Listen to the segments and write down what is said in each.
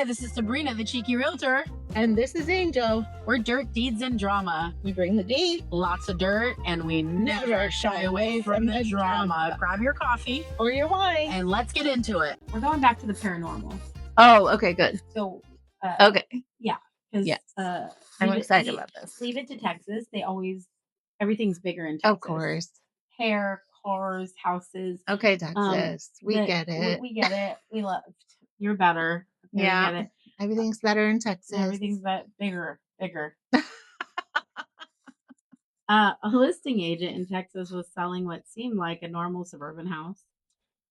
Hi, this is Sabrina, the Cheeky Realtor. And this is Angel. We're Dirt, Deeds, and Drama. We bring the deed, Lots of dirt, and we never shy away from the drama. Grab your coffee or your wine. and let's get into it. We're going back to the paranormal. Oh, okay, good. So, Okay. Yeah. Because Yes. I'm excited about this. Leave it to Texas. Everything's bigger in Texas. Of course. Hair, cars, houses. Okay, Texas. We get it. We get it. We love. You're better. Okay, Yeah. We get it. Everything's better in Texas. Everything's bigger. A listing agent in Texas was selling what seemed like a normal suburban house.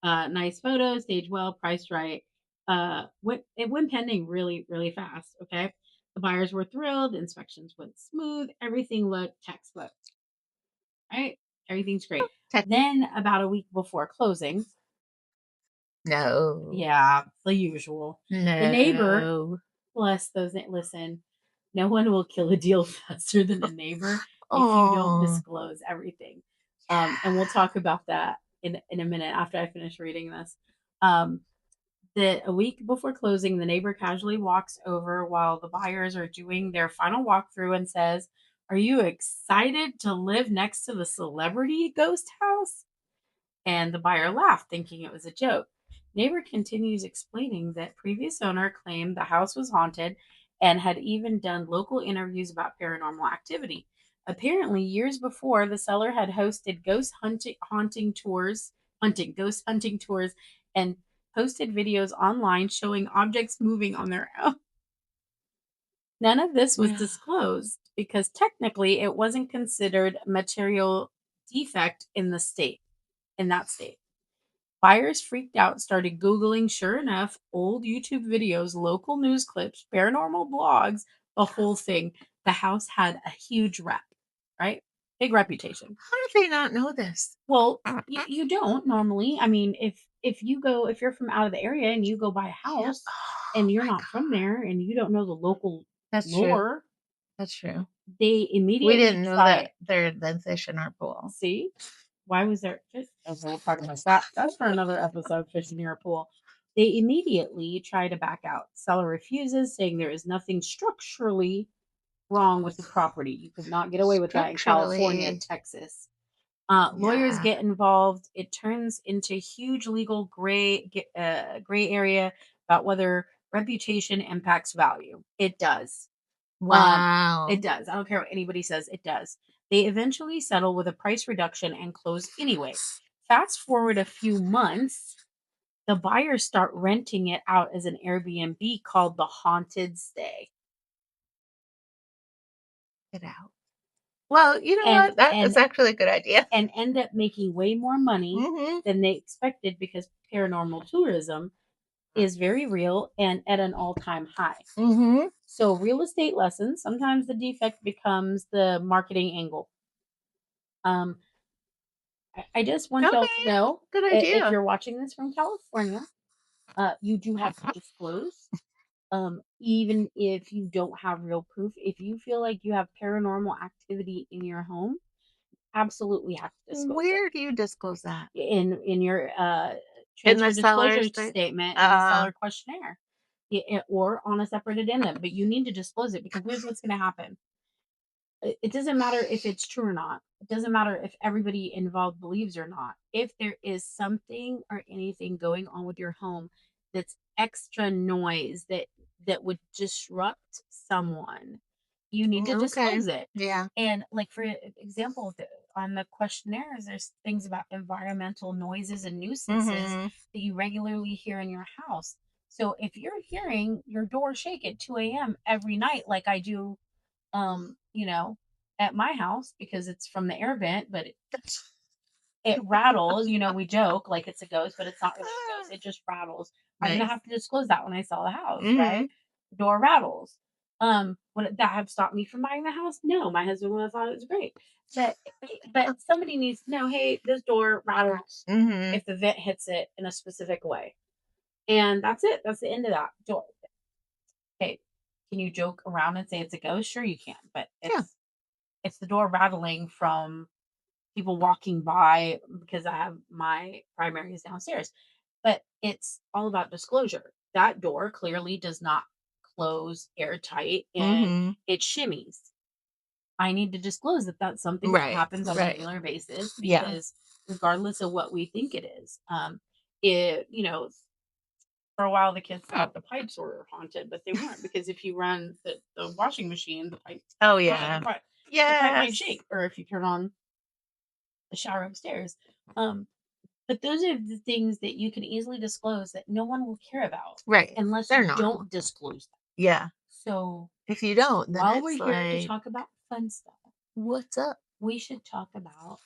Nice photos, staged well, priced right. It went pending really, really fast. Okay. The buyers were thrilled. Inspections went smooth. Everything looked textbook. Right? Everything's great. Then, about a week before closing. No. Yeah, the usual. No. The neighbor, bless those. Listen, no one will kill a deal faster than a neighbor if you don't disclose everything. And we'll talk about that in a minute after I finish reading this. A week before closing, the neighbor casually walks over while the buyers are doing their final walkthrough and says, "Are you excited to live next to the celebrity ghost house?" And the buyer laughed, thinking it was a joke. Neighbor continues explaining that previous owner claimed the house was haunted and had even done local interviews about paranormal activity. Apparently, years before, the seller had hosted ghost hunting tours, and posted videos online showing objects moving on their own. None of this was disclosed because technically it wasn't considered material defect in that state. Buyers freaked out, started Googling. Sure enough, old YouTube videos, local news clips, paranormal blogs, the whole thing. The house had a huge rep, right? Big reputation. How do they not know this? Well, you don't normally. I mean, if you're from out of the area and you go buy a house and you're not from there and you don't know the local lore. That's true. They immediately we didn't know that there's fish in our pool. See? Why was there fish? Okay, we'll talk about that. That's for another episode, fish in your pool. They immediately try to back out. Seller refuses, saying there is nothing structurally wrong with the property. You could not get away with that in California and Texas. Lawyers get involved. It turns into huge legal gray area about whether reputation impacts value. It does. Wow. It does. I don't care what anybody says. It does. They eventually settle with a price reduction and close anyway. Fast forward a few months, the buyers start renting it out as an Airbnb called the Haunted Stay. Get out. Well, you know what? That is actually a good idea. And end up making way more money than they expected because paranormal tourism is very real and at an all-time high. So real estate lessons, sometimes the defect becomes the marketing angle. I just want y'all to know, good idea. If you're watching this from California, you do have to disclose. Even if you don't have real proof, if you feel like you have paranormal activity in your home, absolutely have to disclose. Where do you disclose that? In your in the disclosure statement, in the seller questionnaire, or on a separate addendum. But you need to disclose it because here's what's going to happen. It doesn't matter if it's true or not. It doesn't matter if everybody involved believes or not. If there is something or anything going on with your home that's extra noise that would disrupt someone, you need to disclose it. Yeah. And like for example, on the questionnaires, there's things about environmental noises and nuisances that you regularly hear in your house. So if you're hearing your door shake at 2 a.m. every night, like I do, at my house because it's from the air vent, but it rattles. We joke like it's a ghost, but it's not really a ghost. It just rattles. I'm gonna have to disclose that when I sell the house, right? The door rattles. Would that have stopped me from buying the house? No, my husband would have thought it was great. But somebody needs to know, hey, this door rattles if the vent hits it in a specific way. And that's it. That's the end of that door. Okay. Can you joke around and say it's a ghost? Sure you can, but it's the door rattling from people walking by because I have my primaries downstairs. But it's all about disclosure. that door clearly does not close airtight and Mhm. it shimmies. I need to disclose that that's something that Right, happens on a right. regular basis Yeah. because regardless of what we think it is, it, for a while the kids thought the pipes were haunted, but they weren't because if you run the washing machine, Oh, the yeah. pipe, the pipe might Yes. shake, or if you turn on the shower upstairs. Um, but those are the things that you can easily disclose that no one will care about Right. unless They're you normal. don't disclose them. Yeah. So If you don't, then while we're it's here to like, talk about fun stuff, "What's up?" we should talk about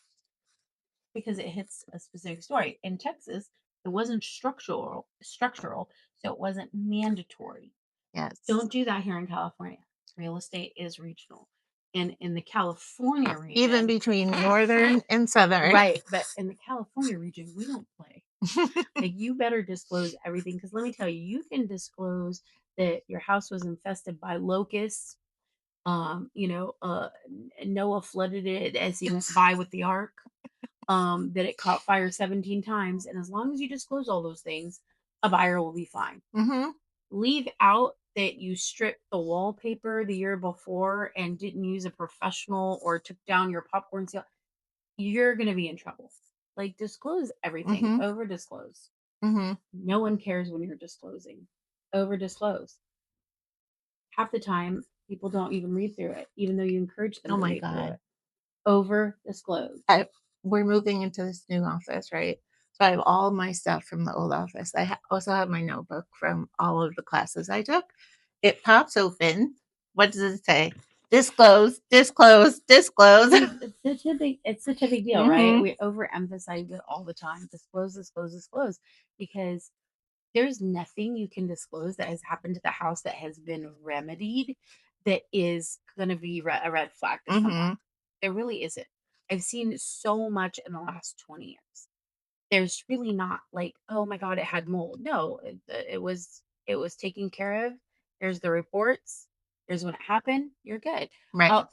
because it hits a specific story. In Texas, it wasn't structural, so it wasn't mandatory. Yes. Don't do that here in California. Real estate is regional. And in the California Even region, between northern and southern. right, but in the California region, we don't play. Like you better disclose everything because let me tell you, you can disclose that your house was infested by locusts. Noah flooded it as he went by with the ark. That it caught fire 17 times, and as long as you disclose all those things, a buyer will be fine. Mhm. Leave out that you stripped the wallpaper the year before and didn't use a professional or took down your popcorn seal. You're gonna be in trouble. Like disclose everything. Mhm. Over disclose. Mhm. No one cares when you're disclosing. Over disclose. Half the time, people don't even read through it, even though you encourage them Oh to my read through god. it. Over disclose. I We're moving into this new office, right? So I have all my stuff from the old office. Also have my notebook from all of the classes I took. It pops open. What does it say? Disclose, disclose, disclose. See, it's such a big deal, right? Mhm. We overemphasize it all the time. Disclose, disclose, disclose, because there's nothing you can disclose that has happened to the house that has been remedied that is going to be a red flag to someone. Mhm. There really isn't. I've seen so much in the last 20 years. There's really not like, "Oh my god, it had mold." No, it was taken care of. There's the reports. Here's when it happened. You're good. Right. Oh,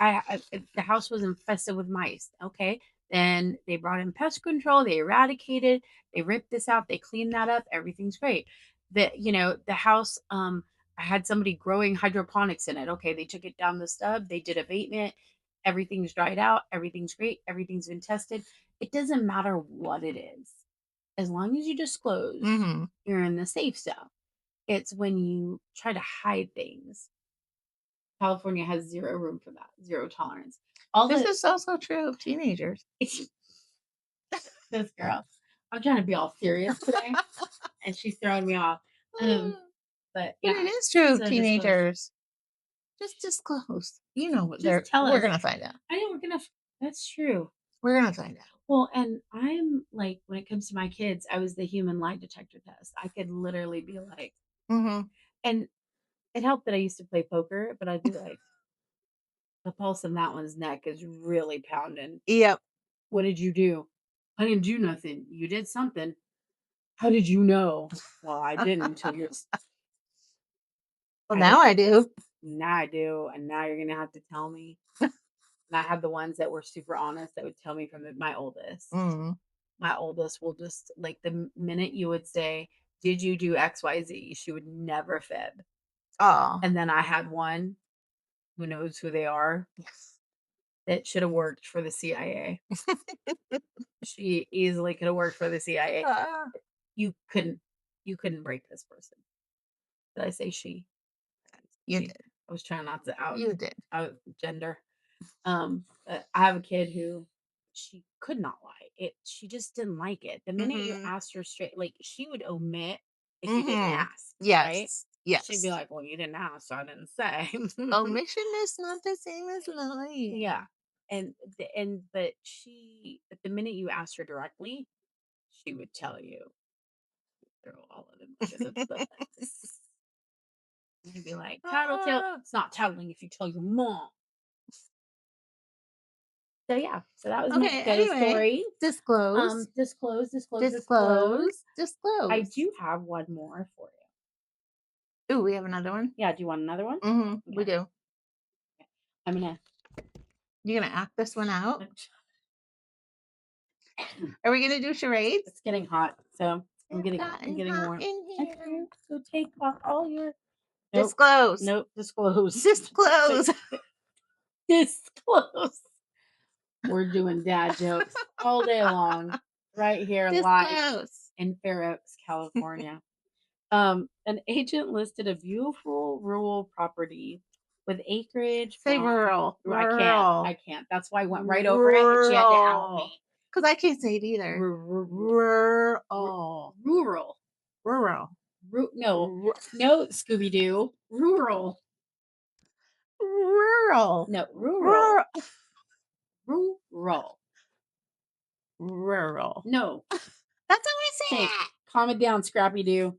if the house was infested with mice. Okay, then they brought in pest control. They eradicated. They ripped this out. They cleaned that up. Everything's great. The house. I had somebody growing hydroponics in it. Okay, they took it down the stub. They did abatement. Everything's dried out. Everything's great. Everything's been tested. It doesn't matter what it is as long as you disclose, Mhm. you're in the safe zone. It's when you try to hide things. California has zero room for that, zero tolerance. All This the is also true of teenagers. this girl, I'm trying to be all serious today, and she's throwing me off. Um, but But it yeah, is true of so disclose. teenagers. Just disclose. You know what Just tell we're us. gonna find out. I know we're gonna. That's true. We're gonna find out. Well, and I'm like, when it comes to my kids, I was the human lie detector test. I could literally be like, Mhm. and it helped that I used to play poker, but I'd be like, the pulse in that one's neck is really pounding. Yep. What did you do? I didn't do nothing. You did something. How did you know? Well, I didn't until Well, I did. now I do. Now I do, and now you're gonna have to tell me. And I had the ones that were super honest that would tell me from my oldest. Mhm. My oldest will just like minute you would say, "Did you do XYZ?" She would never fib. Aw. And then I had one who knows who they are that should have worked for the CIA. She easily could have worked for the CIA. Ah, You couldn't you couldn't break this person. Did I say she? you She. did. I was trying not to You did. out gender. But I have a kid who she could not lie. She just didn't like it. The minute you Mhm. asked her straight, like she would omit if you didn't Mhm. ask, right? Yes. She'd be Yes. like, "Well, you didn't ask, so I didn't say." Omission is not the same as Yeah. lying. But the minute you asked her directly, she would tell you throw all of them under the bus. And you'd be like, tattletale. Ah. It's not tattling if you tell your mom. So yeah, so that was my Okay, ghost anyway, story. disclose, Disclose, disclose, disclose. disclose, I disclose. do have one more for you. Ooh, we have another one? Yeah, do you want another one? Mhm, we Okay. do. I'm gonna You gonna act this one out? Are we gonna do charades? it's getting hot, so It's I'm gotten getting hot more. in here. Okay, so take off all your nope, Disclose. nope, disclose. Disclose. Disclose. We're doing dad jokes all day long, right here live Disclose. in Fair Oaks, California. An agent listed a beautiful rural property with acreage Say farm. rural. I can't. I Rural. can't. That's why I went right over it, and she had to help Rural. me. Because I can't say it either. Rural. Rural. Rural. No, Ru- no, Scooby Doo. Rural. Rural. No, rural. Rural. Rural. Rural. No. That's how I say Okay, it. calm it down, Scrappy Doo.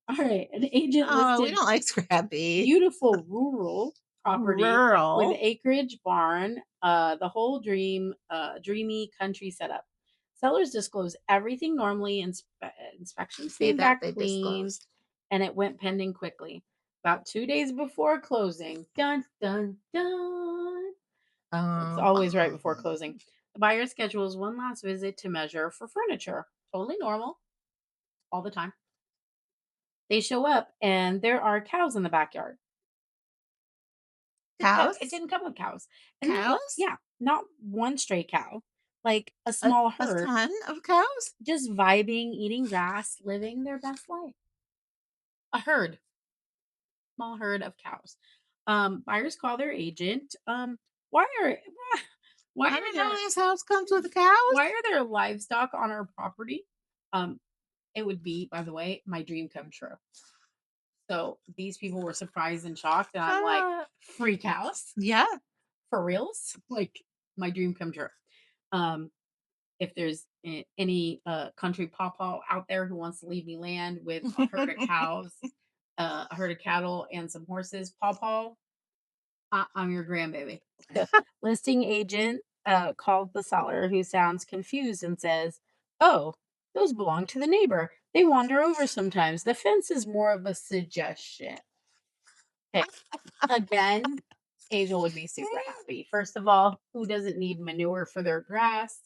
All right, an agent Oh, we listed don't like Scrappy. beautiful rural property with Rural. acreage barn, the whole dreamy country setup. Sellers disclose everything normally. Inspections See came that back they clean, disclosed. and it went pending quickly. About 2 days before closing, dun dun dun. It's Um, always right before closing. The buyer schedules one last visit to measure for furniture. Totally normal, all the time. They show up, and there are cows in the backyard. It cows? didn't come with cows, and not Cows? yeah, not one stray cow, like a A, small a herd, ton of cows? just vibing, eating grass, living their best life. A herd, small herd of cows. Buyers call their agent. Why are why I are didn't know there this house comes with cows. why are there livestock on our property? Um, it would be, by the way, my dream come true. So these people were surprised and shocked, and I'm like, Uh, free cows yeah. for reals, like my dream come true. Um, if there's any country pawpaw out there who wants to leave me land with a herd of cows, a herd of cattle, and some horses, pawpaw, I'm your grandbaby. The listing agent called the seller, who sounds confused and says, "Oh, those belong to the neighbor. They wander over sometimes. The fence is more of a suggestion." Okay, again, Angel would be super happy. First of all, who doesn't need manure for their grass?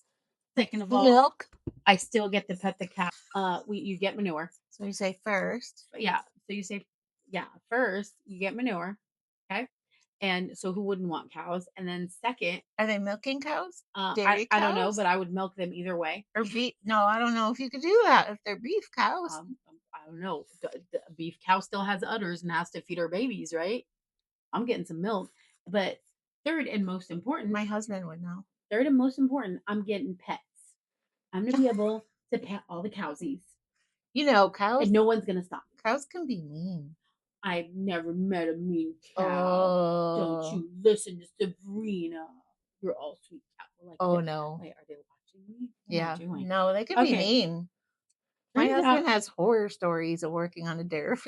Second of all, Milk. I still get to pet the cow. You get manure. So you say first. But yeah, so you say, yeah, first you get manure, okay? And so who wouldn't want cows? And then second, Are they milking cows? I Dairy I don't know, cows? but I would milk them either way. Or beef? No, I don't know if you could do that if they're beef cows. I don't know. The beef cow still has udders and has to feed her babies, right? I'm getting some milk, but third and most important, My husband would know. I'm getting pets. I'm gonna be able to pet all the cowsies, You know, and no one's gonna stop me. cows can be mean. I've never met a mean cow. Don't Oh, you listen to Sabrina. You're all sweet cow. Like, oh no. wait, are they watching me? What am I Yeah, doing? no, they can be Okay, mean. My turns husband out has horror stories of working on a dairy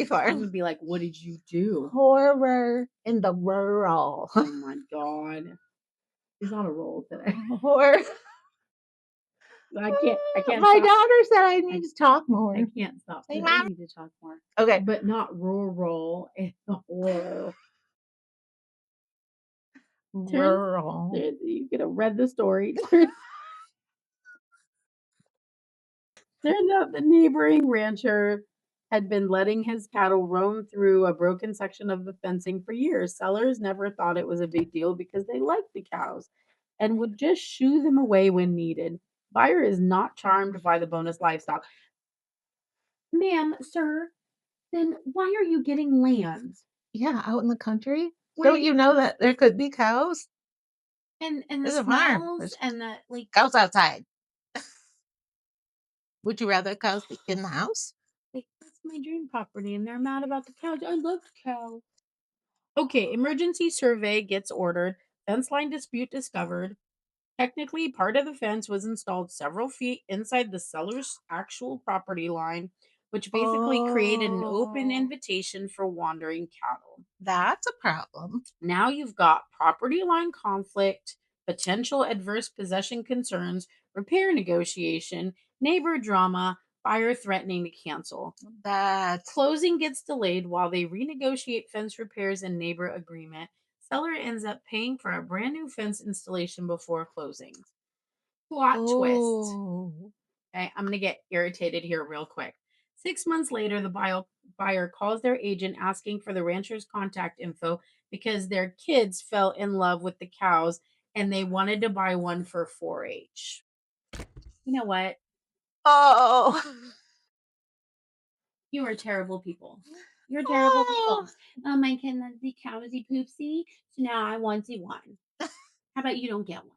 I'm farm. gonna be like, what did you do? Horror in the rural. Oh my god. He's on a roll today. Horror. I can't My stop. daughter said I I need to talk more. I can't stop Say, today. mom. We need to talk more. Okay. But not rural. It's horror. Turns Rural. you could have read the story. Turns out the neighboring rancher had been letting his cattle roam through a broken section of the fencing for years. Sellers never thought it was a big deal because they liked the cows and would just shoo them away when needed. Buyer is not charmed by the bonus livestock. Ma'am, sir, then why are you getting land? Yeah, out in the country. Don't Wait, you know that there could be cows? and the There's a farm. smells There's and the like, cows outside. Would you rather cows be in the house? that's my dream property, and they're mad about the cows. I love cows. Okay, emergency survey gets ordered. Fence line dispute discovered. Technically, part of the fence was installed several feet inside the seller's actual property line, which basically created an open Oh, invitation for wandering cattle. that's a problem. Now you've got property line conflict, potential adverse possession concerns, repair negotiation, neighbor drama, buyer threatening to cancel. That's Closing gets delayed while they renegotiate fence repairs and neighbor agreement. Seller ends up paying for a brand new fence installation before closing. Plot twist. oh. Okay, I'm gonna get irritated here real quick. 6 months later, the buyer calls their agent asking for the rancher's contact info because their kids fell in love with the cows and they wanted to buy one for 4-H. You know what? Oh. You are terrible people. You're terrible Oh. people. Oh, my kid loves the cowsy poopsie, so now I want the one. How about you don't get one?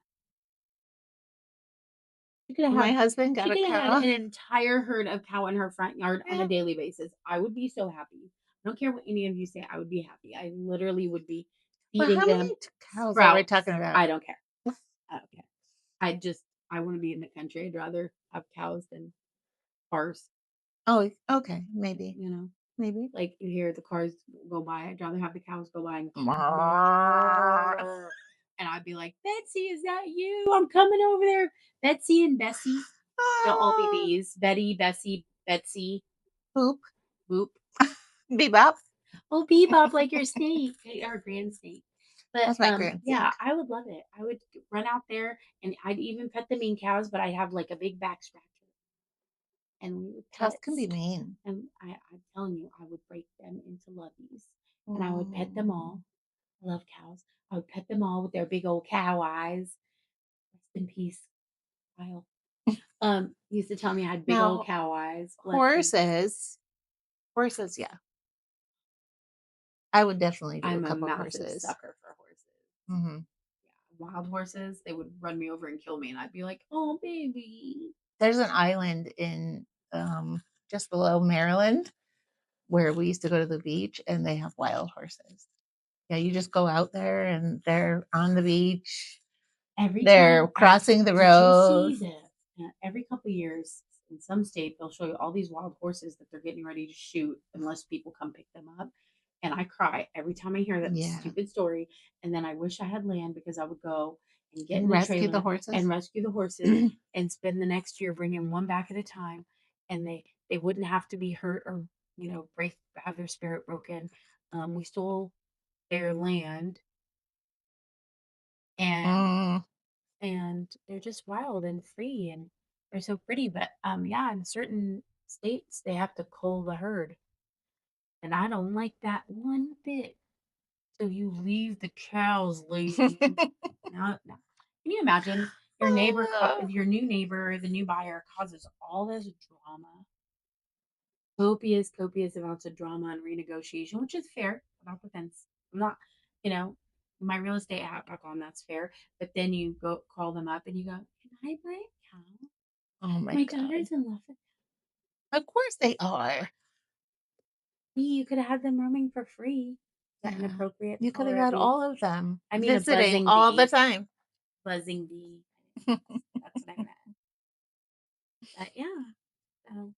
She could have My had husband got she a could have had cow. an entire herd of cow in her front yard on a Yeah. daily basis. I would be so happy. I don't care what any of you say, I would be happy. I literally would be Well, feeding how many them cows are we sprouts. talking about? I don't care. I don't care. I wanna be in the country. I'd rather have cows than cars, Oh, okay, maybe, you know? maybe. Like, you hear the cars go by, I'd rather have the cows go by and Ah. and I'd be like, "Betsy, is that you? I'm coming over there." Betsy and Bessie, they'll all be bees. Betty, Bessie, Betsy, Poop. Boop. Bebop. Oh, Bebop like your snake, our grand snake. But, That's my grand yeah, snake. I would love it. I would run out there, and I'd even pet the mean cows, but I'd have, like, a big back scratcher, and we would Cows pet. can be mean. And I'm telling you, I would break them into lovies, and I would pet them Mm. all. I love cows. I would pet them all with their big old cow eyes. Rest in peace, Kyle. He used to tell me I had big old Now, cow eyes. Bless him. horses, yeah. I would definitely do a I'm a couple massive horses. sucker for horses. Mhm. Wild horses, they would run me over and kill me, and I'd be like, "Oh, baby." There's an island in, just below Maryland where we used to go to the beach, and they have wild horses. Yeah, you just go out there, and they're on the beach. Every They're time I crossing the did you road. see that every couple years in some state they'll show you all these wild horses that they're getting ready to shoot unless people come pick them up. And I cry every time I hear that Yeah, stupid story. And then I wish I had land because I would go and get and in the rescue the trailer and horses. rescue the horses and spend the next year bringing one back at a time. And they wouldn't have to be hurt or break have their spirit broken. We stole their land and Mm. they're just wild and free and they're so pretty. But yeah, in certain states they have to cull the herd, and I don't like that one bit. So you leave the cows laying. No, no. Can you imagine Ah. your new neighbor, the new buyer causes all this drama, copious amounts of drama and renegotiation, which is fair about the fence. I'm not, you know, my real estate hat back on, that's fair. But then you go call them up and you go, "Can I buy a cow? Oh my My god. daughter's in love with." Of course they are. You could have had them roaming for free. Is that Yeah. inappropriate to You call could have her a got bee? all of them I mean a visiting buzzing all the bee. time. Buzzing bee. That's what I meant. But yeah. So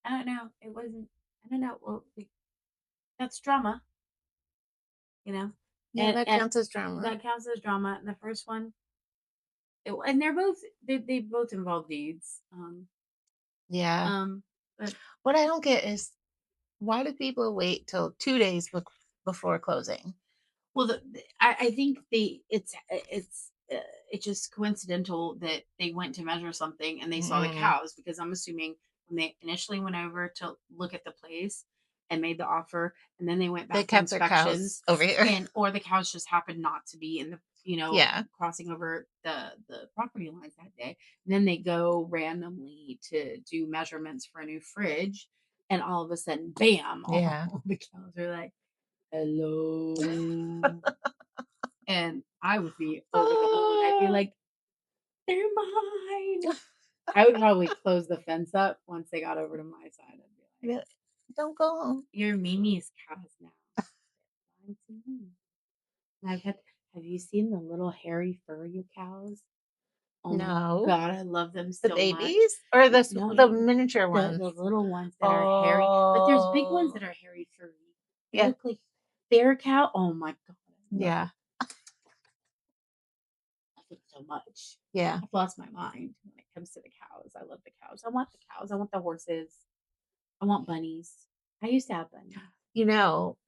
I don't know. It wasn't I don't know. Well, that's drama, you know? Yeah, And that counts as drama. that counts as drama. And the first one and they're both they both involve deeds. Yeah. Um but What I don't get is why do people wait till 2 days before closing? Well, I think it's just coincidental that they went to measure something and they saw the Mm. cows because I'm assuming when they initially went over to look at the place and made the offer and then they went They back for kept their cows inspections over here. and or the cows just happened not to be in the Yeah. crossing over the property lines that day. And then they go randomly to do measurements for a new fridge and all of a sudden bam Yeah. all the cows are like hello. And I would be over the moon. I'd be Ah. like, "They're mine." I would probably close the fence up once they got over to my side. I'd be like, Yeah. Don't go home. "You're Mimi's cows now. They're mine too." And have you seen the little hairy furry cows? Oh my No. god, I love them The so much. babies or No, the miniature the ones? little ones that are hairy, but there's big ones Oh. that are hairy furry. They Yeah. look like bear cow. Oh my god, I love Yeah. it. Love it so much. Yeah. I've lost my mind when it comes to the cows. I love the cows. I want the cows. I want the horses. I want bunnies. I used to have bunnies.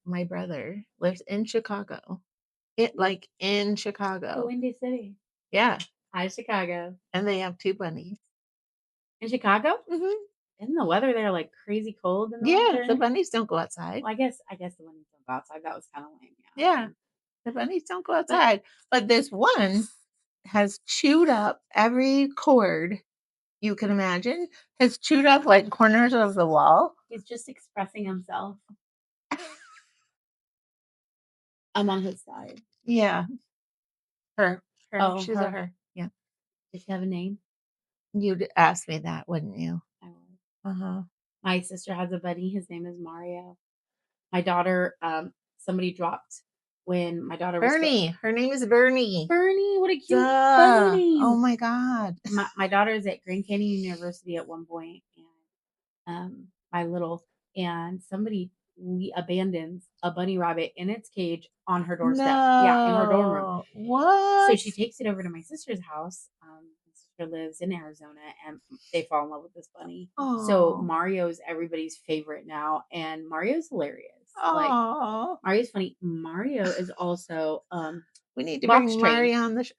My brother lives in Chicago. In The Chicago. Windy City. Yeah. Hi, Chicago. and they have 2 bunnies. In Chicago? Mhm. Isn't the weather there, like, crazy cold in the Yeah, the winter? bunnies don't go outside. Well, I guess the ones don't go outside, that was kinda lame, yeah, I Yeah, mean, the bunnies don't go but outside, but this one has chewed up every cord you can imagine, has chewed up, like, corners of the wall. he's just expressing himself. I'm on his side. Yeah, her, Oh, she's a her. her, yeah. Does she have a name? You'd ask me that, wouldn't you? I would. Uh-huh. My sister has a buddy, his name is Mario. My daughter, somebody dropped when my daughter was Bernie, her name is Bernie. Bernie, what a cute bunny Duh. Oh name. my god. My daughter is at Grand Canyon University at one point, and my little and somebody abandons a bunny rabbit in its cage on her doorstep. Yeah, in her dorm room. No. So What? she takes it over to my sister's house. My sister lives in Arizona, and they fall in love with this bunny. So Oh. Mario's everybody's favorite now, and Mario's hilarious. Like Oh. Mario's funny. Mario is also We need to box bring trained. Mari on the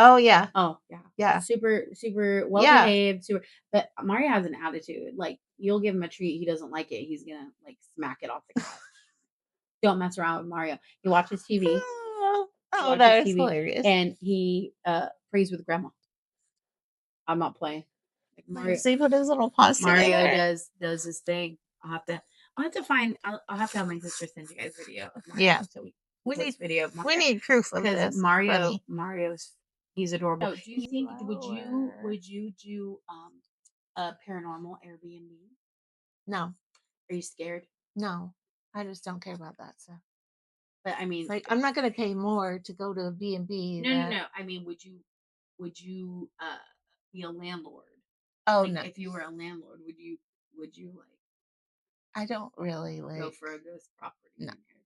Oh, yeah. Oh, yeah. Yeah. Super, super well Yeah. behaved, super but Mario has an attitude. Like, you'll give him a treat, he doesn't like it, he's gonna, like, smack it off the couch. Don't mess around with Mario. He Oh, watches that is TV, hilarious. and he, plays with grandma. I'm not playing. Like, Let me Mario see, put his little paws Mario together. does his thing. I'll have to find I'll have to have my sister send you guys video of Mario Yeah. so we We need Let's video of we Mario. need proof of 'Cause this. Funny. Mario's he's adorable. Oh, Do you you think lower. would you do, a paranormal Airbnb? No, Are you scared? no. I just don't care about that stuff. But I mean, Like, I'm not gonna pay more to go to a B&B no, no, that no. I mean, would you be a landlord? oh, Like no. if you were a landlord, would you like I don't really, go like for a ghost property no. in there?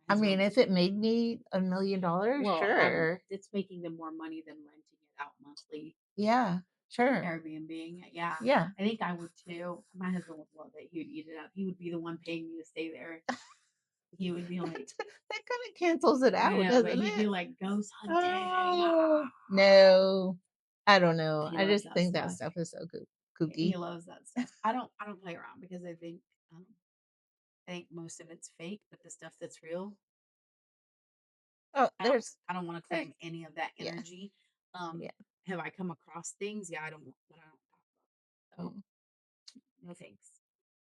My I mean, husband if it made me $1,000,000, well, sure. it's making them more money than renting it out monthly. Yeah, sure. Airbnb, yeah. Yeah. I think I would too. My husband would love it. He would eat it up. He would be the one paying me to stay there. He would be like, That kinda cancels it I out, know, but doesn't he'd be it? like, ghost hunting. Oh, Ah. no. I don't know. He I loves just that think that stuff. stuff is so He kooky. loves that stuff. I don't play around because I think most of it's fake, but the stuff that's real, Oh, I don't want to there's claim any of that yeah, energy. Um, yeah. have I come across things? Yeah, I don't talk about. So Mm. no thanks.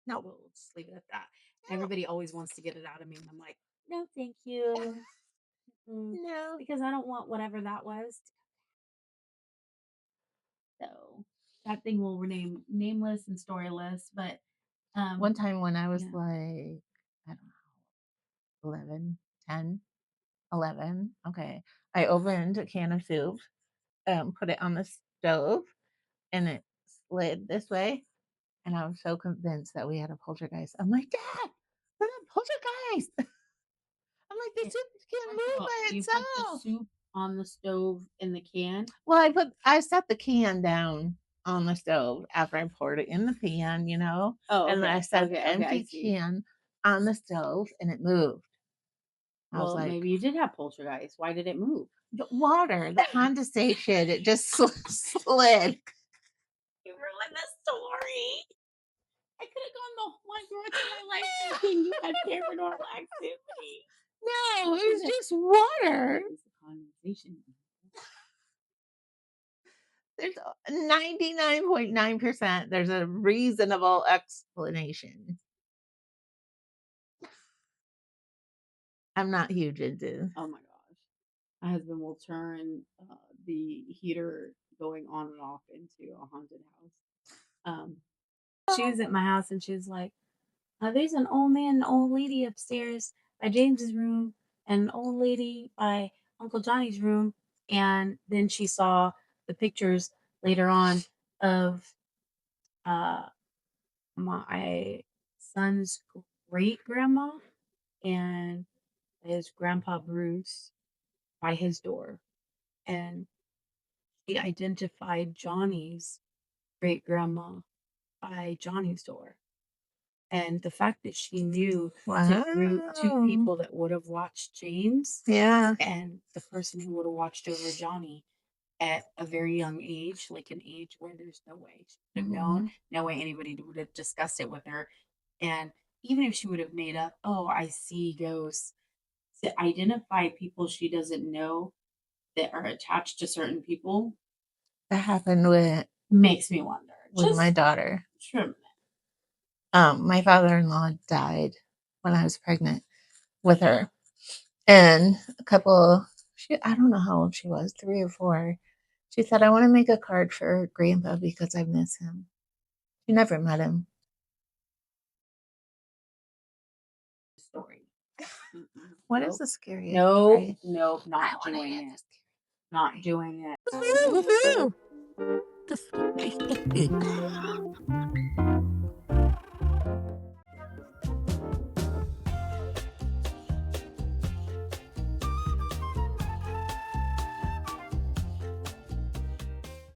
No, We'll just leave it at that. no, Everybody always wants to get it out of me, and I'm like, no, thank you. no. Because I don't want whatever that was. So that thing will remain nameless and storyless. But One um, time when I was, yeah. like, I don't know, 11, 10, 11. Okay, I opened a can of soup, put it on the stove, and it slid this way, and I was so convinced that we had a poltergeist. I'm like, "Dad, there's a poltergeist!" I'm like, "The Yeah. soup can't First of move all, by you put the itself." soup on the stove in the can. Well, I set the can down on the stove after I poured it in the pan, Oh, and then I okay. set the Okay. Okay. I empty see. can on the stove and it moved. I was Well, like, maybe you did have poltergeist. Why did it move? "The water, the condensation, it just slid." You ruined the story. I could have gone the rest of my life thinking you had paranormal activity. No, it It was was just water. the condensation. There's 99.9%, there's a reasonable explanation. I'm not huge into Oh my gosh. My husband will turn the heater going on and off into a haunted house. Um, she was at my house and she was like, there's an old man and old lady upstairs by James's room and an old lady by Uncle Johnny's room. And then she saw the pictures later on of uh, my son's great grandma and his grandpa Bruce by his door. And she identified Johnny's great grandma by Johnny's door. And the fact that she knew to group two Wow. people that would have watched James Yeah. and the person who would have watched over Johnny at a very young age, like an age where there's no way she would have known, Mhm. no way anybody would have discussed it with her. And even if she would have made up, oh, I see ghosts, to identify people she doesn't know that are attached to certain people That happened makes me wonder. with my Just daughter. trim My father-in-law died when I was pregnant with her, and a couple I don't know how old she was, 3 or 4. She said, "I wanna make a card for grandpa because I miss him." She never met him. the story. Mm-mm. What is Nope. the scariest Nope. story? Nope. I Not wanna doing hear it. the Not scary doing it. story. The scary story.